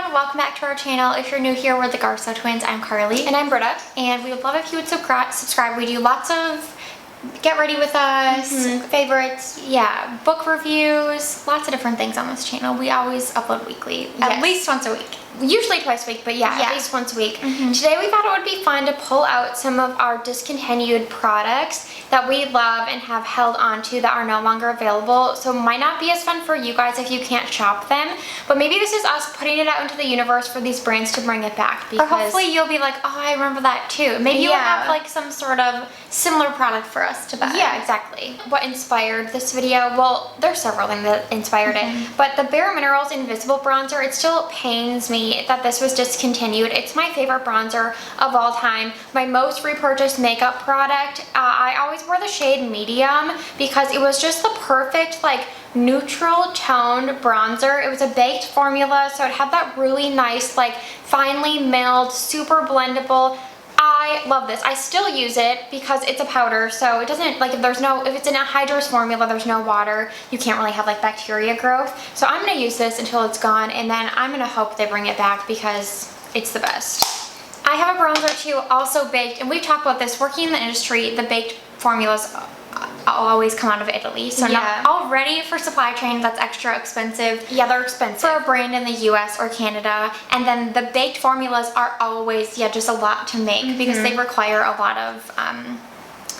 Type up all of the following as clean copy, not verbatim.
everyone, welcome back to our channel. If you're new here, we're the Garza twins. I'm Carly. And I'm Britta. And we would love if you would subscribe. We do lots of get ready with us, favorites, book reviews, lots of different things on this channel. We always upload weekly, at least once a week. Usually twice a week, but at least once a week. Today we thought it would be fun to pull out some of our discontinued products that we love and have held on to that are no longer available. So it might not be as fun for you guys if you can't shop them, but maybe this is us putting it out into the universe for these brands to bring it back. Because or hopefully you'll be like, oh, I remember that too. Maybe you'll have like some sort of similar product for us to buy. Yeah, exactly. What inspired this video? Well, there's several things that inspired it, but the bareMinerals Invisible Bronzer, it still pains me that this was discontinued. It's my favorite bronzer of all time. My most repurchased makeup product. I always wore the shade medium because it was just the perfect like neutral toned bronzer. It was a baked formula, so it had that really nice like finely milled, super blendable. I love this. I still use it because it's a powder, so it doesn't, like, if it's in a hydrous formula, there's no water, you can't really have like bacteria growth. So I'm gonna use this until it's gone, and then I'm gonna hope they bring it back because it's the best. I have a bronzer too, also baked, and we've talked about this. Working in the industry, the baked formulas always come out of Italy, so not already for supply chain that's extra expensive. Yeah, they're expensive for a brand in the US or Canada. And then the baked formulas are always just a lot to make because they require a lot of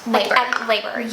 labor.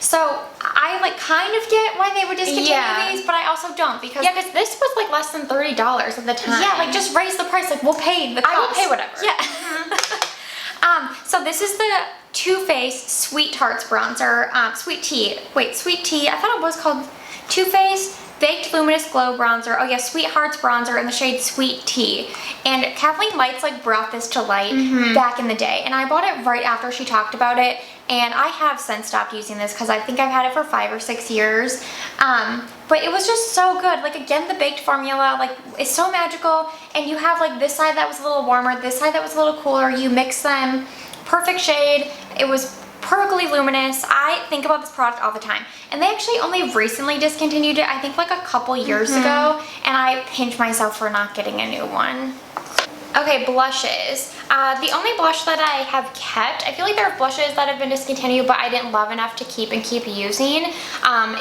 So I like kind of get why they would discontinue these, but I also don't because this was like less than $30 at the time. Yeah, like just raise the price. Like we'll pay the cost. I will pay whatever. Yeah. So this is the Too Faced Sweethearts bronzer, Sweet Tea. Wait, Sweet Tea. I thought it was called Too Faced Baked Luminous Glow Bronzer. Oh yeah, Sweethearts bronzer in the shade Sweet Tea. And Kathleen Lights like brought this to light back in the day, and I bought it right after she talked about it. And I have since stopped using this because I think I've had it for 5 or 6 years. But it was just so good. Like again, the baked formula, like it's so magical. And you have like this side that was a little warmer, this side that was a little cooler. You mix them, perfect shade. It was perfectly luminous. I think about this product all the time. And they actually only recently discontinued it, I think like a couple years ago. And I pinch myself for not getting a new one. Okay, blushes. The only blush that I have kept, I feel like there are blushes that have been discontinued but I didn't love enough to keep using,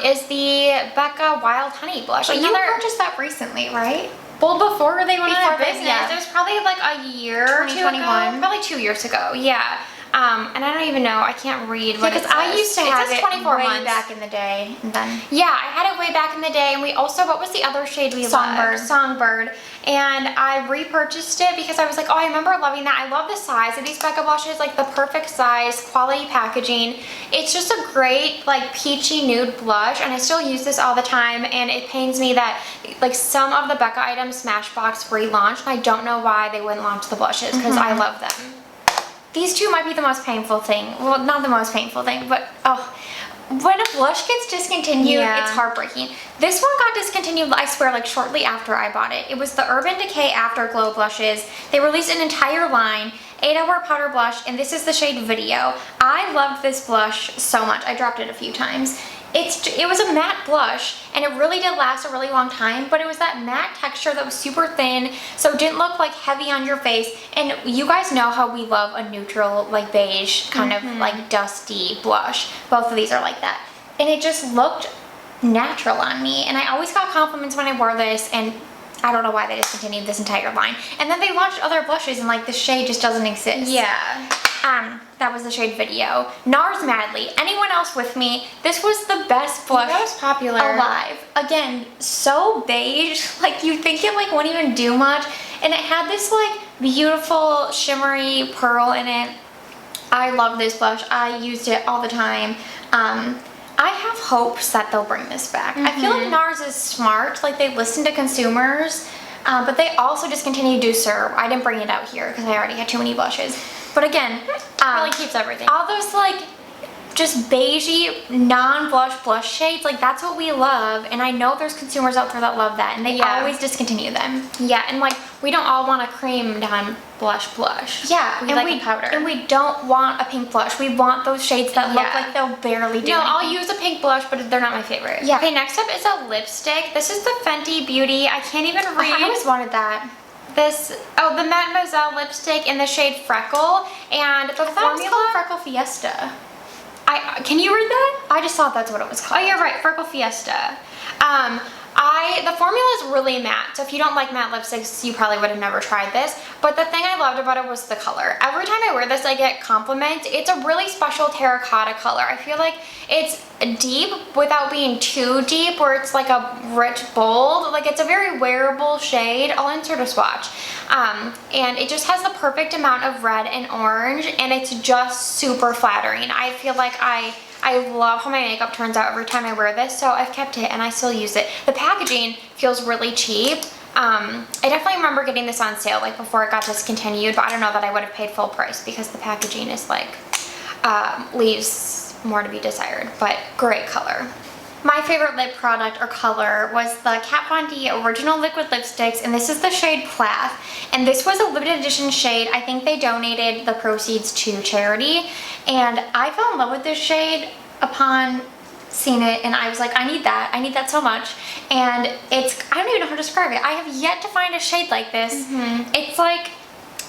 is the BECCA Wild Honey blush. But you purchased that recently, right? Well, before they went out of business. It was probably like a year or two ago. Probably 2 years ago, yeah. And I don't even know, I can't read what it says. I used to have it 24 way months. back in the day. And then I had it way back in the day, and we also, what was the other shade we loved? Songbird. And I repurchased it because I was like, oh, I remember loving that. I love the size of these BECCA blushes, like the perfect size, quality packaging. It's just a great like peachy nude blush, and I still use this all the time, and it pains me that like some of the BECCA items Smashbox relaunched, and I don't know why they wouldn't launch the blushes because I love them. These two might be the most painful thing. Well, not the most painful thing, but when a blush gets discontinued, it's heartbreaking. This one got discontinued, I swear, like shortly after I bought it. It was the Urban Decay Afterglow blushes. They released an entire line, 8-hour powder blush, and this is the shade Video. I loved this blush so much. I dropped it a few times. It was a matte blush, and it really did last a really long time, but it was that matte texture that was super thin, so it didn't look like heavy on your face. And you guys know how we love a neutral, like beige, kind of like dusty blush. Both of these are like that. And it just looked natural on me, and I always got compliments when I wore this, and I don't know why they discontinued this entire line. And then they launched other blushes, and like the shade just doesn't exist. That was the shade Video. NARS Madly. Anyone else with me? This was the best blush that was popular alive. Again, so beige. Like you think it like wouldn't even do much. And it had this like beautiful shimmery pearl in it. I love this blush. I used it all the time. I have hopes that they'll bring this back. I feel like NARS is smart. Like they listen to consumers. But they also discontinued Douceur. I didn't bring it out here because I already had too many blushes. But again, really keeps everything. All those like just beigey, non-blush blush shades, like that's what we love. And I know there's consumers out there that love that, and they always discontinue them. Yeah, and like we don't all want a cream down blush. Yeah, we like a powder. And we don't want a pink blush. We want those shades that look like they'll barely do anything. I'll use a pink blush, but they're not my favorite. Yeah. Okay, next up is a lipstick. This is the Fenty Beauty. I can't even read. I always wanted that. the Mattemoiselle lipstick in the shade Freckle, and the formula. It's called Freckle Fiesta. Can you read that? I just thought that's what it was called. Oh, you're right, Freckle Fiesta. The formula is really matte, so if you don't like matte lipsticks, you probably would have never tried this. But the thing I loved about it was the color. Every time I wear this, I get compliments. It's a really special terracotta color. I feel like it's deep without being too deep, where it's like a rich bold. Like, it's a very wearable shade. I'll insert a swatch. And it just has the perfect amount of red and orange, and it's just super flattering. I feel like I love how my makeup turns out every time I wear this, so I've kept it and I still use it. The packaging feels really cheap. I definitely remember getting this on sale like before it got discontinued, but I don't know that I would have paid full price because the packaging is like, leaves more to be desired, but great color. My favorite lip product or color was the Kat Von D Original Liquid Lipsticks, and this is the shade Plath. And this was a limited edition shade. I think they donated the proceeds to charity. And I fell in love with this shade upon seeing it, and I was like, I need that so much. And I don't even know how to describe it. I have yet to find a shade like this. It's like,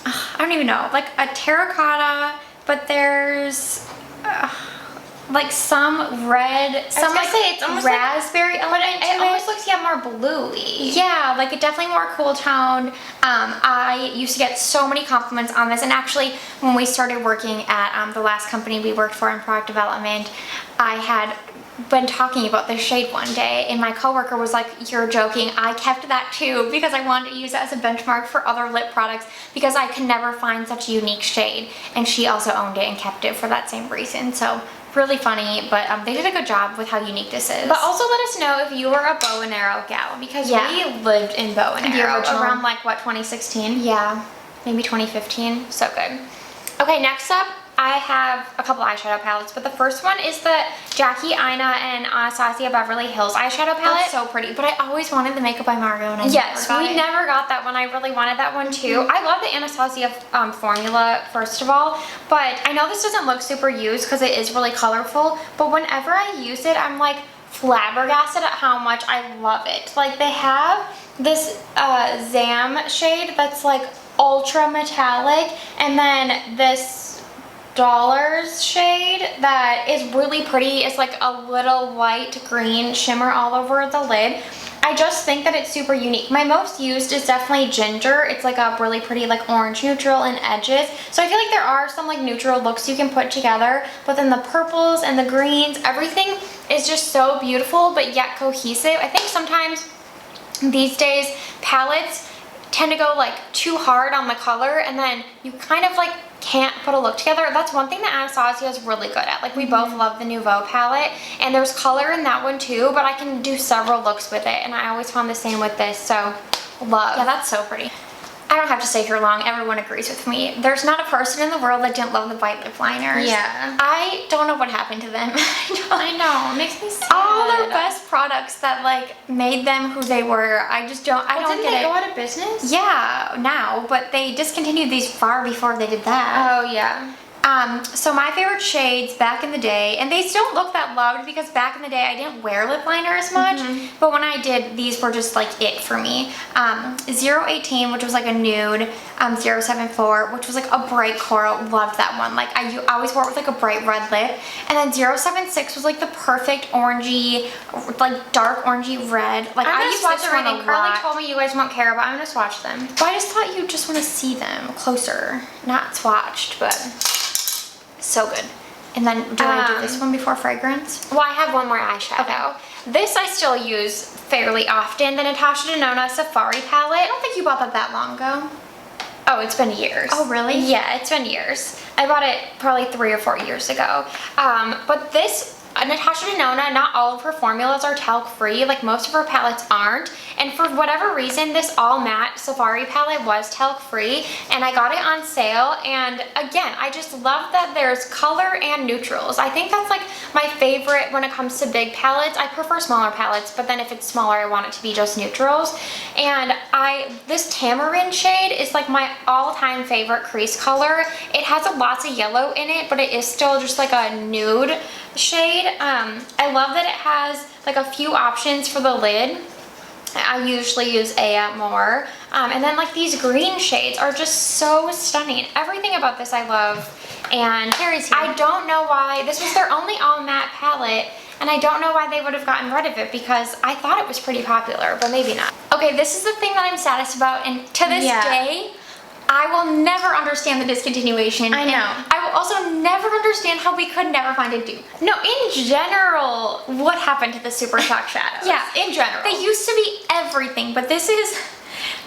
I don't even know, like a terracotta, but there's like some red, it's almost raspberry element to it. It almost looks, yeah, more bluey. Yeah, like it definitely more cool toned. I used to get so many compliments on this, and actually when we started working at the last company we worked for in product development, I had been talking about this shade one day, and my coworker was like, you're joking. I kept that too because I wanted to use it as a benchmark for other lip products because I could never find such a unique shade, and she also owned it and kept it for that same reason. So really funny, but they did a good job with how unique this is. But also let us know if you were a bow and arrow gal, because we lived in bow and arrow around like, what, 2016? Yeah, maybe 2015. So good. Okay, next up, I have a couple eyeshadow palettes, but the first one is the Jackie, Aina, and Anastasia Beverly Hills eyeshadow palette. That's so pretty, but I always wanted the Makeup by Margot, and I never got that one. I really wanted that one too. I love the Anastasia formula, first of all, but I know this doesn't look super used because it is really colorful, but whenever I use it, I'm like flabbergasted at how much I love it. Like, they have this Zam shade that's like ultra metallic, and then this Dollars shade that is really pretty. It's like a little light green shimmer all over the lid. I just think that it's super unique. My most used is definitely Ginger. It's like a really pretty like orange neutral and edges. So I feel like there are some like neutral looks you can put together, but then the purples and the greens, everything is just so beautiful but yet cohesive. I think sometimes these days palettes tend to go like too hard on the color, and then you kind of like can't put a look together. That's one thing that Anastasia is really good at. Like, we both love the Nouveau palette, and there's color in that one too, but I can do several looks with it, and I always found the same with this, so love. Yeah, that's so pretty. I don't have to stay here long. Everyone agrees with me. There's not a person in the world that didn't love the white lip liners. Yeah. I don't know what happened to them. I know. It makes me sad. All their best products that like made them who they were. I just don't. I don't didn't get they it. go out of business? Yeah, now, but they discontinued these far before they did that. Oh yeah. So my favorite shades back in the day, and they still look that loved because back in the day I didn't wear lip liner as much, but when I did, these were just like it for me. 018, which was like a nude, 074, which was like a bright coral, loved that one. Like, I always wore it with like a bright red lip, and then 076 was like the perfect orangey, like dark orangey red. Like, I used this one a lot. Carly told me you guys won't care, but I'm gonna swatch them. But I just thought you just want to see them closer, not swatched, but so good. And then, do I do this one before fragrance? Well, I have one more eyeshadow. Okay. This I still use fairly often, the Natasha Denona Safari palette. I don't think you bought that long ago. Oh, it's been years. Oh, really? Yeah, it's been years. I bought it probably 3 or 4 years ago. But this Natasha Denona, not all of her formulas are talc free, like most of her palettes aren't, and for whatever reason this all matte Safari palette was talc free, and I got it on sale, and again, I just love that there's color and neutrals. I think that's like my favorite when it comes to big palettes. I prefer smaller palettes, but then if it's smaller I want it to be just neutrals, and this tamarind shade is like my all-time favorite crease color. It has lots of yellow in it, but it is still just like a nude shade. I love that it has like a few options for the lid. I usually use Aya more. And then like these green shades are just so stunning. Everything about this I love. And I don't know why, this was their only all matte palette, and I don't know why they would have gotten rid of it because I thought it was pretty popular, but maybe not. Okay, this is the thing that I'm saddest about, and to this day, I will never understand the discontinuation. I know. And I will also never understand how we could never find a dupe. No, in general, what happened to the Super Shock shadows? Yeah, in general. They used to be everything, but this is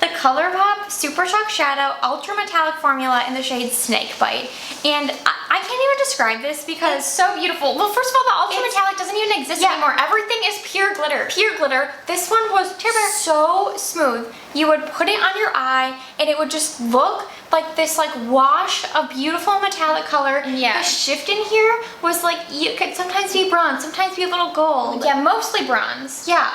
the Colourpop Super Shock Shadow Ultra Metallic Formula in the shade Snakebite. And I can't even describe this because it's so beautiful. Well, first of all, the Ultra Metallic doesn't even exist anymore. Everything is pure glitter. Pure glitter. This one was so smooth. You would put it on your eye and it would just look like this like wash of beautiful metallic color. Yeah. The shift in here was like, you could sometimes be bronze, sometimes be a little gold. Yeah, mostly bronze. Yeah,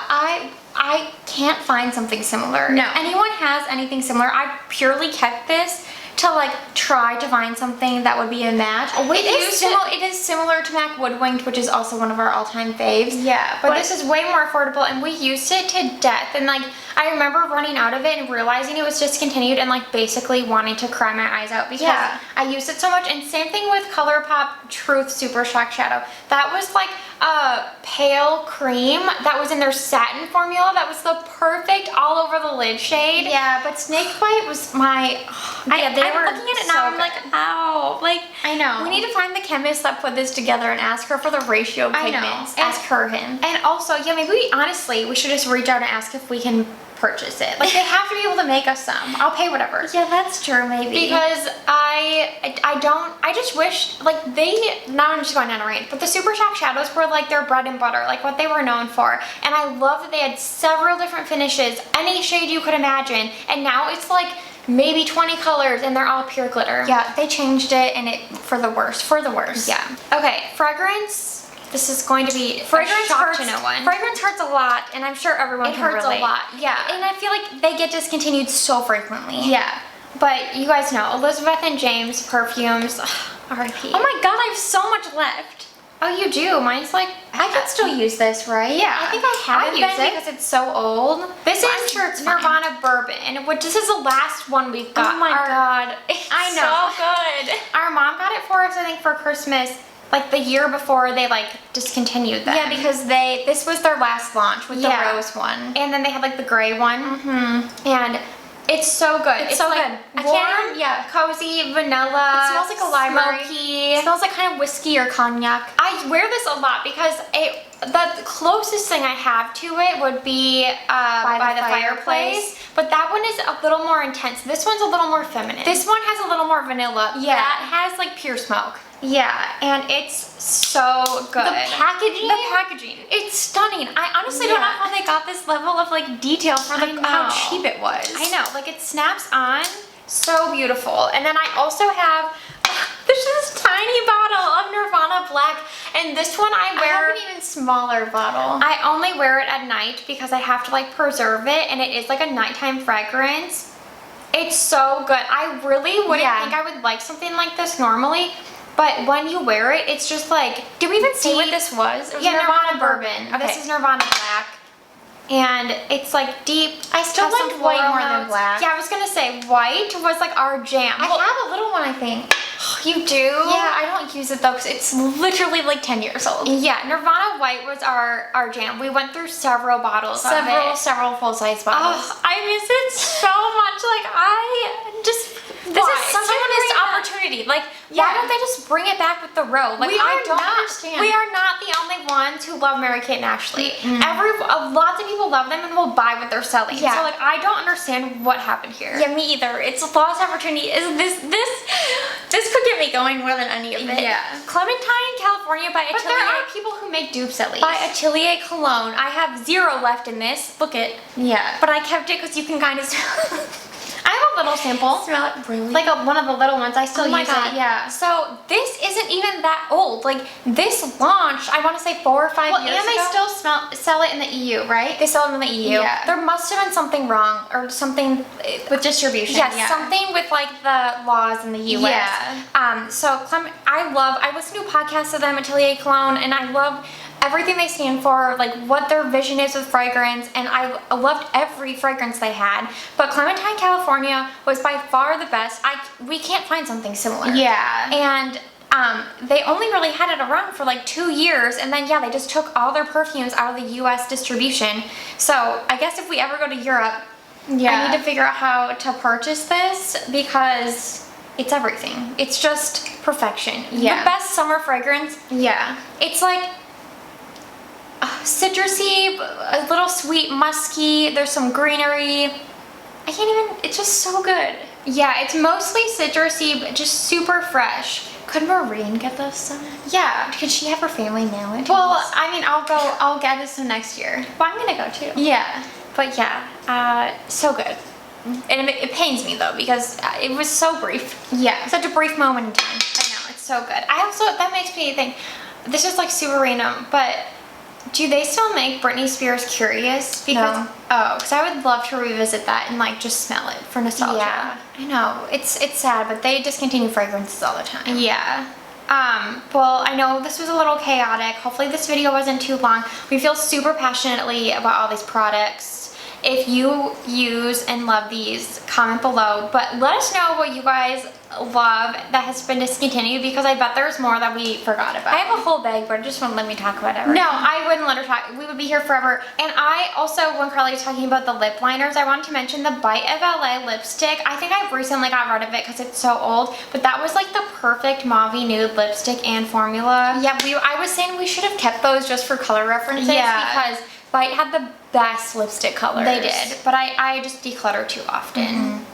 I can't find something similar. No. If anyone has anything similar, I purely kept this to like try to find something that would be a match. It is similar to MAC Woodwinged, which is also one of our all-time faves. Yeah, but this is way more affordable, and we used it to death. And like, I remember running out of it and realizing it was discontinued and like basically wanting to cry my eyes out because I used it so much. And same thing with Colourpop Truth Super Shock Shadow. That was like a pale cream that was in their satin formula. That was the perfect all over the lid shade. Yeah, but Snakebite was my... I'm looking at it now, I'm like, ow. Like, I know. We need to find the chemist that put this together and ask her for the ratio of pigments. Ask him. And also, yeah, maybe we should just reach out and ask if we can purchase it. Like, they have to be able to make us some. I'll pay whatever. Yeah, that's true, maybe. Because I just wish, like, now I'm just going on a rant, but the Super Shock Shadows were like their bread and butter, like what they were known for. And I love that they had several different finishes, any shade you could imagine. And now it's like maybe 20 colors and they're all pure glitter. Yeah, they changed it and for the worse. Yeah. Okay, fragrance. This is going to be fragrance hurts to no one. Fragrance hurts a lot, and I'm sure everyone can relate. It hurts a lot, yeah. And I feel like they get discontinued so frequently. Yeah, but you guys know, Elizabeth and James perfumes, R.I.P. Oh my god, I have so much left. Oh, you do? Mine's like... I can still use this, right? Yeah. I think I haven't used it because it's so old. This is sure it's Nirvana Bourbon, which this is the last one we've got. Oh my god. It's I know. so good. Our mom got it for us, I think, for Christmas, like the year before they like discontinued them. Yeah, because this was their last launch with the rose one. And then they had like the gray one. And it's so good. It's so like good. Warm, cozy, vanilla. It smells like a library. Smoky. It smells like kind of whiskey or cognac. I wear this a lot because the closest thing I have to it would be by the fireplace. But that one is a little more intense. This one's a little more feminine. This one has a little more vanilla. Yeah. That has like pure smoke. Yeah, and it's so good. The packaging. It's stunning. I honestly don't know how they got this level of like detail for how cheap it was. I know, like it snaps on, so beautiful. And then I also have this tiny bottle of Nirvana Black, and this one I have an even smaller bottle. I only wear it at night because I have to like preserve it, and it is like a nighttime fragrance. It's so good. I really wouldn't think I would like something like this normally. But when you wear it, it's just like... Did we even see what this was? It was Nirvana Bourbon. Okay. This is Nirvana Black. And it's like deep. I still liked white more than black. Yeah, I was going to say white was like our jam. I have a little one, I think. You do? Yeah, I don't use it though because it's literally like 10 years old. Yeah, Nirvana White was our jam. We went through several bottles of it. Several full-size bottles. Oh, I miss it so much. Like, this is such a missed opportunity. Like, why don't they just bring it back with the row? Like, I don't understand. We are not the only ones who love Mary-Kate and Ashley. Lots of people love them and will buy what they're selling. Yeah. So, like, I don't understand what happened here. Yeah, me either. It's a lost opportunity. This could get me going more than any of it. Yeah. Clementine, California by Atelier. But there are people who make dupes at least. By Atelier Cologne. I have 0 left in this. Look it. Yeah. But I kept it because you can kind of smell I have a little sample. Smell it? Really? Like one of the little ones. I still use it. Yeah. So this isn't even that old. Like this launched, I want to say 4 or 5 years ago. And they still sell it in the EU, right? They sell it in the EU. Yeah. There must have been something wrong or something with distribution. Yes, something with like the laws in the US. Yeah. So I listen to podcasts of them, Atelier Cologne, and I love everything they stand for, like what their vision is with fragrance, and I loved every fragrance they had. But Clementine California was by far the best. We can't find something similar. Yeah. And they only really had it around for like 2 years, and then yeah, they just took all their perfumes out of the US distribution. So I guess if we ever go to Europe, I need to figure out how to purchase this because it's everything. It's just perfection. Yeah. The best summer fragrance. Yeah. It's like citrusy, a little sweet, musky. There's some greenery. I can't even, it's just so good. Yeah, it's mostly citrusy, but just super fresh. Could Maureen get this some? Yeah. Could she have her family mail it? Well, I mean, I'll get this some next year. Well, I'm gonna go too. Yeah. But yeah, so good. And it pains me though because it was so brief. Yeah. Such a brief moment in time. I know, it's so good. That makes me think, this is like super random, but do they still make Britney Spears Curious? Because, No. Oh, because I would love to revisit that and like just smell it for nostalgia. Yeah, I know. It's sad, but they discontinue fragrances all the time. Yeah. Well, I know this was a little chaotic. Hopefully this video wasn't too long. We feel super passionately about all these products. If you use and love these, comment below. But let us know what you guys love that has been discontinued, because I bet there's more that we forgot about. I have a whole bag, but it just won't let me talk about everything. No, I wouldn't let her talk. We would be here forever. And I also, when Carly was talking about the lip liners, I wanted to mention the Bite of LA lipstick. I think I've recently got rid of it because it's so old, but that was like the perfect mauve nude lipstick and formula. Yeah, I was saying we should have kept those just for color references. Yeah. Because Bite had the best lipstick colors. They did, but I just declutter too often.